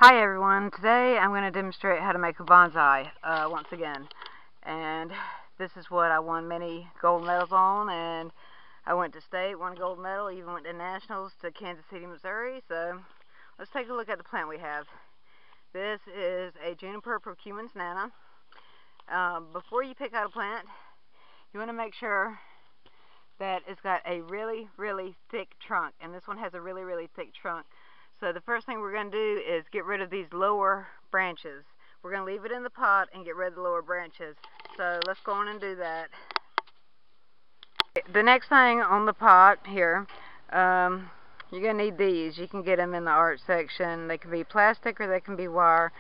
Hi everyone, today I'm going to demonstrate how to make a bonsai once again, and this is what I won many gold medals on, and I went to state, won a gold medal, even went to nationals to Kansas City, Missouri. So let's take a look at the plant we have. This is a Juniper procumens nana. Before you pick out a plant, you want to make sure that it's got a really thick trunk, and this one has a really thick trunk. So the first thing we're going to do is get rid of these lower branches. We're going to leave it in the pot and get rid of the lower branches. So let's go on and do that. The next thing on the pot here, you're going to need these. You can get them in the art section. They can be plastic or they can be wire.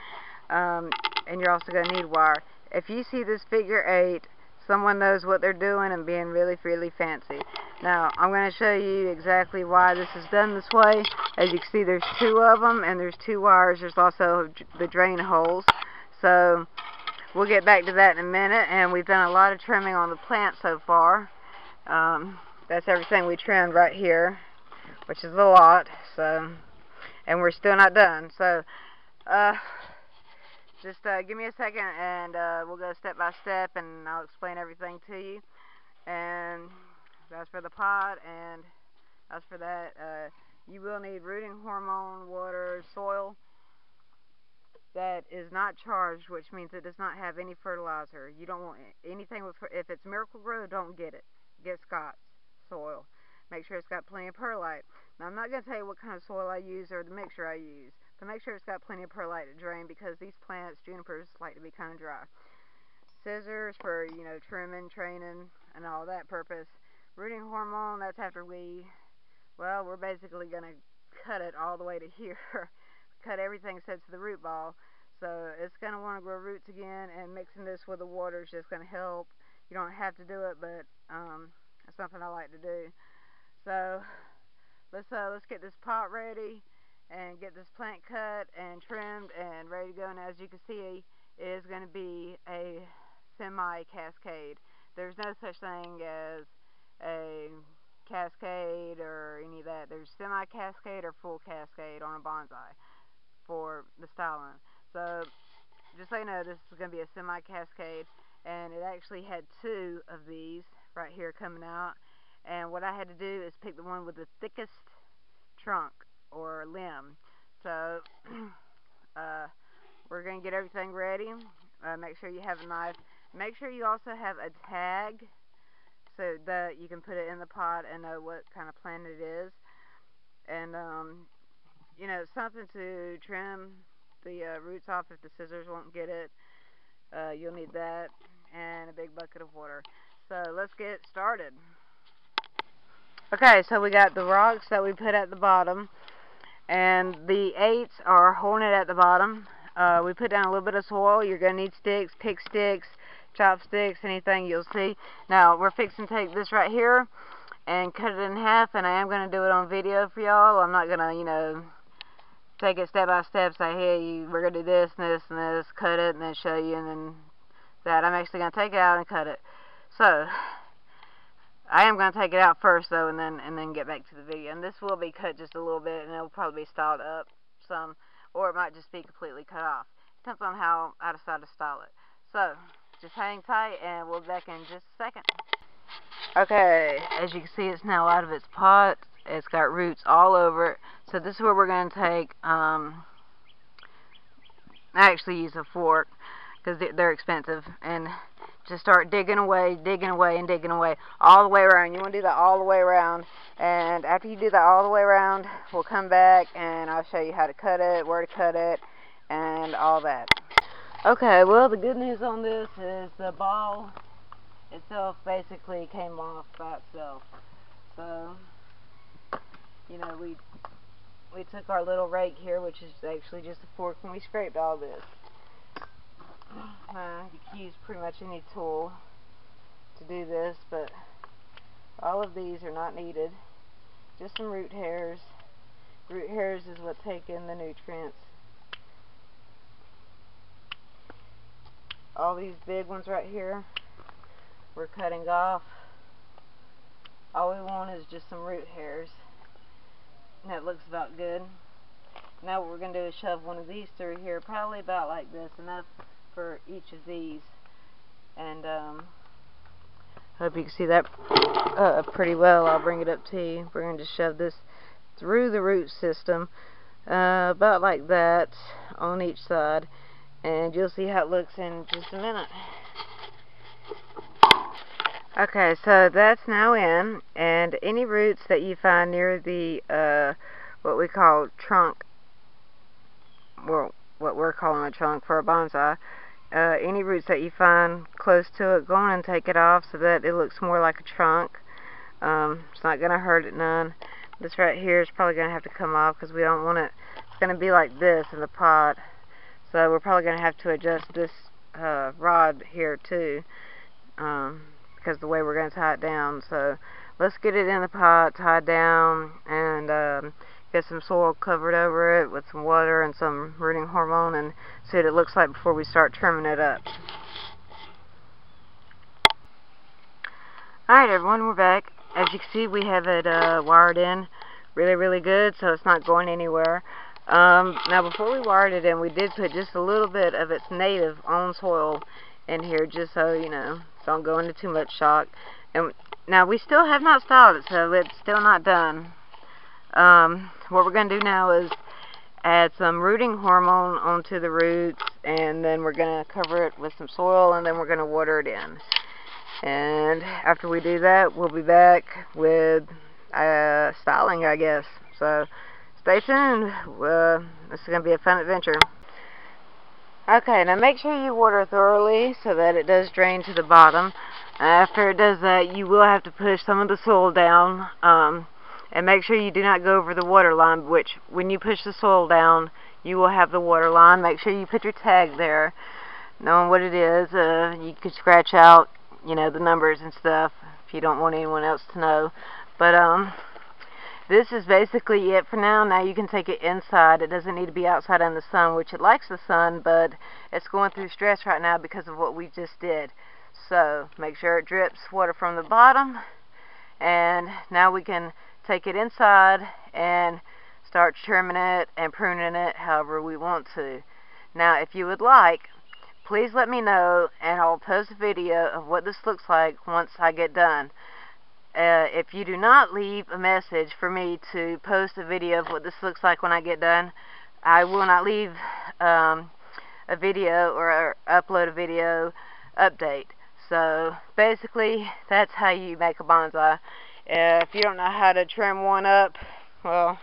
And you're also going to need wire. If you see this figure 8, someone knows what they're doing and being really fancy. Now, I'm going to show you exactly why this is done this way. As you can see, there's 2 of them, and there's 2 wires. There's also the drain holes. So, we'll get back to that in a minute, and we've done a lot of trimming on the plant so far. That's everything we trimmed right here, which is a lot, so, and we're still not done. So, just give me a second, and we'll go step by step, and I'll explain everything to you. And that's for the pot, and as for that, you will need rooting hormone, water, soil that is not charged, which means it does not have any fertilizer. You don't want anything with, if it's Miracle-Gro, don't get it. Get Scott's soil. Make sure it's got plenty of perlite. Now, I'm not going to tell you what kind of soil I use or the mixture I use, but make sure it's got plenty of perlite to drain, because these plants, junipers, like to be kind of dry. Scissors for, you know, trimming, training, and all that purpose. Rooting hormone, that's after we're basically going to cut it all the way to here. Cut everything except to the root ball. So it's going to want to grow roots again, and mixing this with the water is just going to help. You don't have to do it, but it's something I like to do. So let's get this pot ready and get this plant cut and trimmed and ready to go. And as you can see, it is going to be a semi-cascade. There's no such thing as a cascade or any of that. There's semi-cascade or full cascade on a bonsai for the styling. So just so you know, this is going to be a semi-cascade, and it actually had 2 of these right here coming out. And what I had to do is pick the one with the thickest trunk or limb. So we're going to get everything ready. Make sure you have a knife. Make sure you also have a tag so that you can put it in the pot and know what kind of plant it is. And you know, something to trim the roots off if the scissors won't get it. You'll need that, and a big bucket of water. So let's get started. Okay, so we got the rocks that we put at the bottom, and the 8s are holding it at the bottom. We put down a little bit of soil. You're going to need sticks, pick sticks, chopsticks, anything you'll see. Now, we're fixing to take this right here and cut it in half, and I am going to do it on video for y'all. I'm not going to, you know, take it step by step, say, hey, we're going to do this and this and this, cut it, and then show you, and then that. I'm actually going to take it out and cut it. So, I am going to take it out first, though, and then get back to the video. And this will be cut just a little bit, and it will probably be styled up some, or it might just be completely cut off. Depends on how I decide to style it. So, just hang tight, and we'll be back in just a second. Okay, as you can see, it's now out of its pot. It's got roots all over it. So this is where we're going to take, I actually use a fork, because they're expensive, and just start digging away, all the way around. You want to do that all the way around, and after you do that all the way around, we'll come back and I'll show you how to cut it, where to cut it, and all that. Okay, well, the good news on this is the ball itself basically came off by itself. So, you know, we took our little rake here, which is actually just a fork, and we scraped all this. You can use pretty much any tool to do this, but all of these are not needed. Just some root hairs. Root hairs is what take in the nutrients. All these big ones right here, we're cutting off. All we want is just some root hairs. And that looks about good. now what we're going to do is shove one of these through here, probably about like this, enough for each of these. And hope you can see that pretty well. I'll bring it up to you. We're going to just shove this through the root system, about like that on each side, and you'll see how it looks in just a minute. Okay, so that's now in, and any roots that you find near the what we call trunk, well, what we're calling a trunk for a bonsai, any roots that you find close to it, go on and take it off so that it looks more like a trunk. It's not going to hurt it none. This right here is probably going to have to come off because we don't want it. It's going to be like this in the pot, so we're probably going to have to adjust this rod here too, because the way we're going to tie it down. So let's get it in the pot, tied down, and get some soil covered over it with some water and some rooting hormone, and see what it looks like before we start trimming it up. Alright everyone, we're back. As you can see, we have it wired in really good, so it's not going anywhere. Now before we wired it in, we did put just a little bit of its native own soil in here, just so you know, don't go into too much shock. And now we still have not styled it, so it's still not done. What we're going to do now is add some rooting hormone onto the roots, and then we're going to cover it with some soil, and then we're going to water it in. And after we do that, we'll be back with styling, I guess. So stay tuned. This is going to be a fun adventure. Okay, now make sure you water thoroughly so that it does drain to the bottom. After it does that, you will have to push some of the soil down, and make sure you do not go over the water line, which when you push the soil down, you will have the water line. Make sure you put your tag there, knowing what it is. You could scratch out, you know, the numbers and stuff if you don't want anyone else to know. But this is basically it for now. Now you can take it inside. It doesn't need to be outside in the sun, which it likes the sun, but it's going through stress right now because of what we just did. So make sure it drips water from the bottom, and now we can take it inside and start trimming it and pruning it however we want to. Now if you would like, please let me know, and I'll post a video of what this looks like once I get done. If you do not leave a message for me to post a video of what this looks like when I get done, I will not leave a video or upload a video update. So basically, that's how you make a bonsai. If you don't know how to trim one up, well,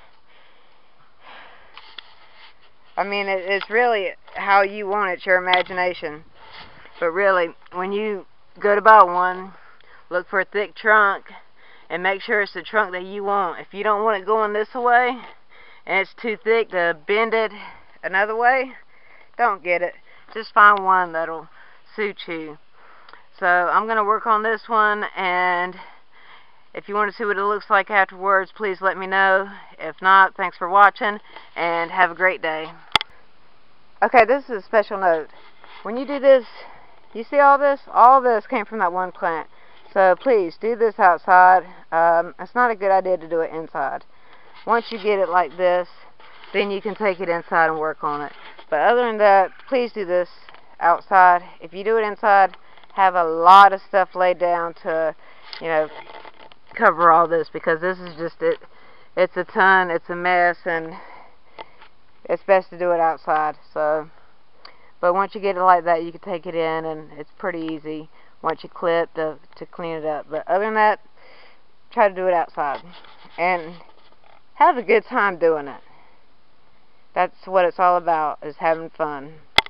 I mean, it's really how you want it. It's your imagination. But really, when you go to buy one, look for a thick trunk and make sure it's the trunk that you want. If you don't want it going this way and it's too thick to bend it another way, don't get it. Just find one that'll suit you. So I'm going to work on this one, and if you want to see what it looks like afterwards, please let me know. If not, thanks for watching, and have a great day. Okay, this is a special note. When you do this, you see all this? All this came from that one plant. So please, do this outside. It's not a good idea to do it inside. Once you get it like this, then you can take it inside and work on it. But other than that, please do this outside. If you do it inside, have a lot of stuff laid down to, you know, cover all this, because this is just it. It's a ton, it's a mess, and it's best to do it outside. So, but once you get it like that, you can take it in, and it's pretty easy once you clip to clean it up. But other than that, try to do it outside and have a good time doing it. That's what it's all about, is having fun.